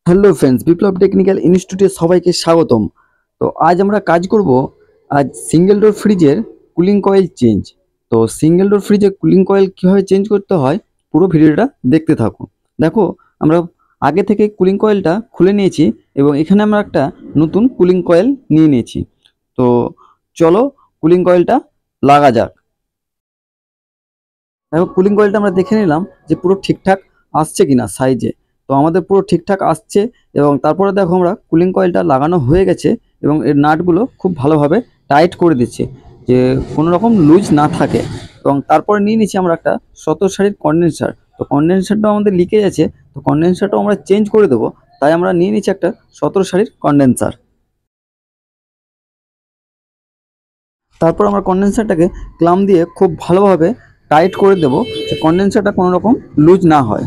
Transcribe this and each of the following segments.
Hello friends, বিপ্লব technical ইনস্টিটিউটে সবাইকে স্বাগতম। তো আজ আমরা কাজ করব সিঙ্গেল ডোর ফ্রিজের কুলিং কয়েল চেঞ্জ। তো সিঙ্গেল ডোর ফ্রিজের কুলিং কয়েল কীভাবে চেঞ্জ করতে হয় পুরো ভিডিওটা দেখতে থাকুন। দেখো, আমরা আগে থেকে কুলিং কয়েলটা খুলে নিয়েছি এবং এখানে আমরা একটা নতুন কুলিং কয়েল নিয়ে নিয়েছি। তো চলো কুলিং কয়েলটা লাগা যাক। দেখো, কুলিং কয়েলটা আমরা দেখে নিলাম যে পুরো ঠিকঠাক আসছে কিনা সাইজে। তো আমাদের পুরো ঠিকঠাক আসছে এবং তারপরে দেখো আমরা কুলিং কয়েলটা লাগানো হয়ে গেছে এবং এর নাটগুলো খুব ভালোভাবে টাইট করে দিচ্ছে যে কোনো রকম লুজ না থাকে। এবং তারপরে নিয়ে নিচ্ছি আমরা একটা 17 সারির কন্ডেন্সার। তো কন্ডেন্সারটাও আমাদের লিকেজ আছে, তো কন্ডেন্সারটাও আমরা চেঞ্জ করে দেবো, তাই আমরা নিয়ে নিচ্ছি একটা 17 সারির কন্ডেন্সার। তারপর আমরা কন্ডেন্সারটাকে ক্লাম দিয়ে খুব ভালোভাবে টাইট করে দেবো যে কন্ডেন্সারটা কোনো রকম লুজ না হয়।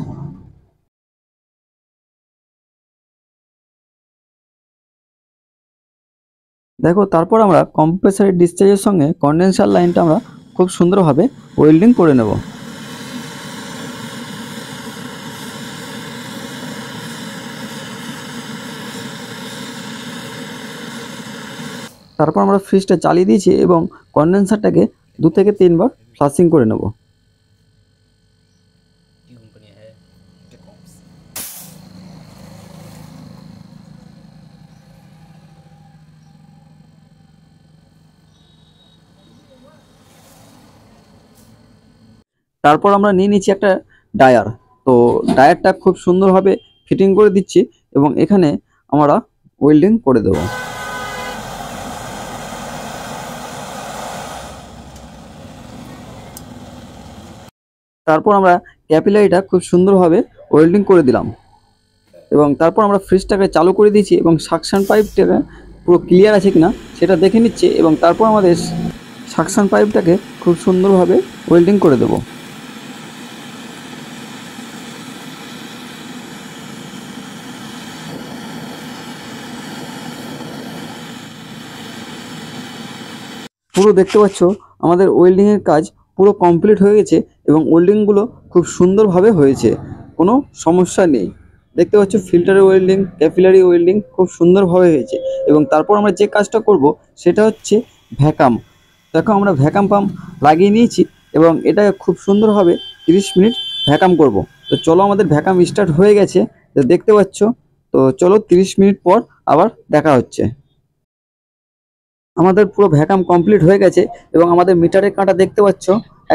দেখো, তারপর আমরা কম্প্রেসারের ডিসচার্জের সঙ্গে কন্ডেন্সার লাইনটা আমরা খুব সুন্দরভাবে ওয়েল্ডিং করে নেব। তারপর আমরা ফ্রিজটা চালিয়ে দিয়েছি এবং কন্ডেন্সারটাকে 2 থেকে 3 বার ফ্লাশিং করে নেব। তারপর আমরা নিয়ে নিচ্ছি একটা ডায়ার। তো ডায়ারটা খুব সুন্দরভাবে ফিটিং করে দিচ্ছি এবং এখানে আমরা ওয়েল্ডিং করে দেব। তারপর আমরা ক্যাপিলারিটা খুব সুন্দরভাবে ওয়েল্ডিং করে দিলাম এবং তারপর আমরা ফ্রিজটাকে চালু করে দিয়েছি এবং সাকশন পাইপটাকে পুরো ক্লিয়ার আছে কিনা সেটা দেখে নিচ্ছি এবং তারপর আমাদের সাকশন পাইপটাকে খুব সুন্দরভাবে ওয়েল্ডিং করে দেব। পুরো দেখতে পাচ্ছ আমাদের ওয়েল্ডিংয়ের কাজ পুরো কমপ্লিট হয়ে গেছে এবং ওয়েল্ডিংগুলো খুব সুন্দরভাবে হয়েছে, কোনো সমস্যা নেই। দেখতে পাচ্ছ ফিল্টারের ওয়েল্ডিং, ক্যাপিলারি ওয়েল্ডিং খুব সুন্দরভাবে হয়েছে। এবং তারপর আমরা যে কাজটা করব সেটা হচ্ছে ভ্যাকাম। দেখো, আমরা ভ্যাকাম পাম্প লাগিয়ে নিয়েছি এবং এটা খুব সুন্দরভাবে 30 মিনিট ভ্যাকাম করব। তো চলো, আমাদের ভ্যাকাম স্টার্ট হয়ে গেছে, তো দেখতে পাচ্ছ। তো চলো 30 মিনিট পর আবার দেখা হচ্ছে। আমাদের পুরো ভ্যাকাম কমপ্লিট হয়ে গেছে এবং আমাদের মিটারের কাঁটা দেখতে পাচ্ছ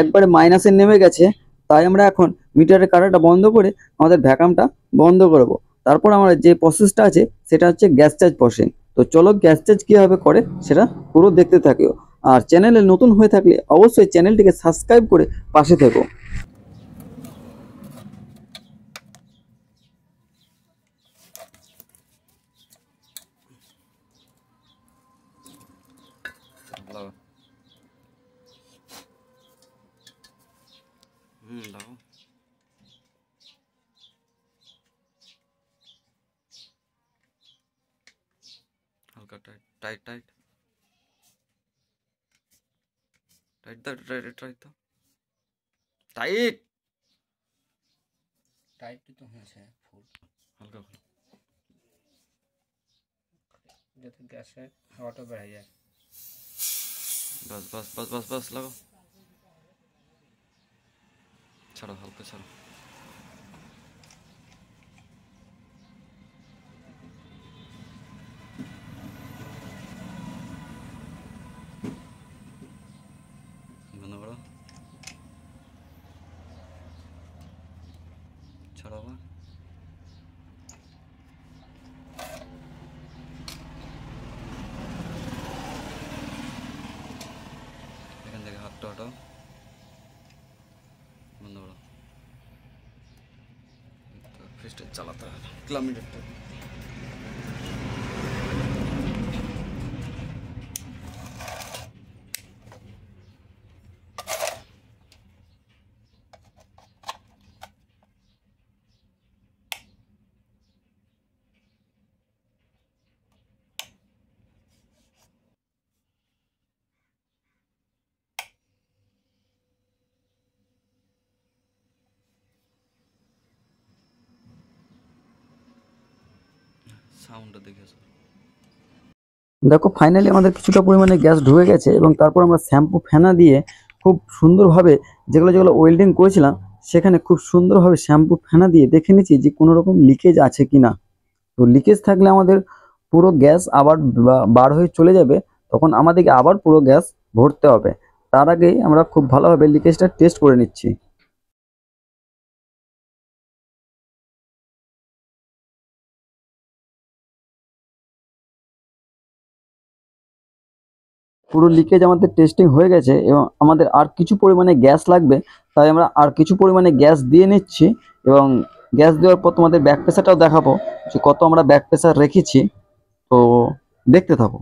একবারে মাইনাসে নেমে গেছে। তাই আমরা এখন মিটারের কাঁটাটা বন্ধ করে আমাদের ভ্যাকামটা বন্ধ করব। তারপর আমরা যে প্রসেসটা আছে সেটা হচ্ছে গ্যাস চার্জ প্রসেস। তো চলো গ্যাস চার্জ কীভাবে করে সেটা পুরো দেখতে থাকো। আর চ্যানেলে নতুন হয়ে থাকলে অবশ্যই চ্যানেলটিকে সাবস্ক্রাইব করে পাশে থেকো। লাগাও। হালকা টাইট টাইট টাইট টাইট দাও, টাইট টাইট দাও, টাইট টাইট তো হয়েছে ফুল, হালকা ফুল। যাতে গ্যাসে হাওয়াটা বেড়ে যায়। বাস বাস বাস বাস বাস লাগাও, ছাড়ো, হালকা ছাড়ো। বন্ধ করো, ছাড়ো আবার। এখান থেকে হাতটা হটাও, বন্ধ করো। ফ্রিজটা চালাতে হবে, কিলোমিটারটা। সাউন্ডটা দেখে আসো। দেখো ফাইনালি আমাদের কিছুটা পরিমাণে গ্যাস ঢুকে গেছে এবং তারপর আমরা শ্যাম্পু ফেনা দিয়ে খুব সুন্দরভাবে যেগুলো যেগুলো ওয়েল্ডিং করেছিলাম সেখানে খুব সুন্দরভাবে শ্যাম্পু ফেনা দিয়ে দেখে নিচ্ছি যে কোনো রকম লিকেজ আছে কিনা। তো লিকেজ থাকলে আমাদের পুরো গ্যাস আবার বার হয়ে চলে যাবে, তখন আমাদেরকে আবার পুরো গ্যাস ভরতে হবে। তার আগেই আমরা খুব ভালোভাবে লিকেজটা টেস্ট করে নিচ্ছি। পুরো লিকেজ আমাদের টেস্টিং হয়ে গেছে এবং আমাদের আর কিছু পরিমাণে গ্যাস লাগবে, তাই আমরা আর কিছু পরিমাণে গ্যাস দিয়ে নিচ্ছি এবং গ্যাস দেওয়ার পর তোমাদের ব্যাক প্রেসারটাও দেখাবো যে কত আমরা ব্যাক প্রেসার রেখেছি। তো দেখতে থাকো।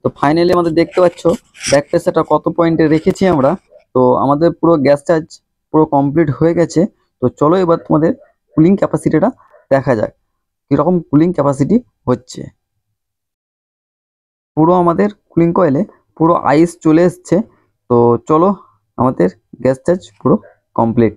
তো ফাইনালি আমাদের দেখতে পাচ্ছ ব্যাক প্রেসারটা কত পয়েন্টে রেখেছি আমরা। তো আমাদের পুরো গ্যাস চার্জ পুরো কমপ্লিট হয়ে গেছে। তো চলো এবার তোমাদের কুলিং ক্যাপাসিটিটা দেখা যাক কীরকম কুলিং ক্যাপাসিটি হচ্ছে। পুরো আমাদের কুলিং কয়েলে পুরো আইস চলে এসছে। তো চলো আমাদের গ্যাস চার্জ পুরো কমপ্লিট।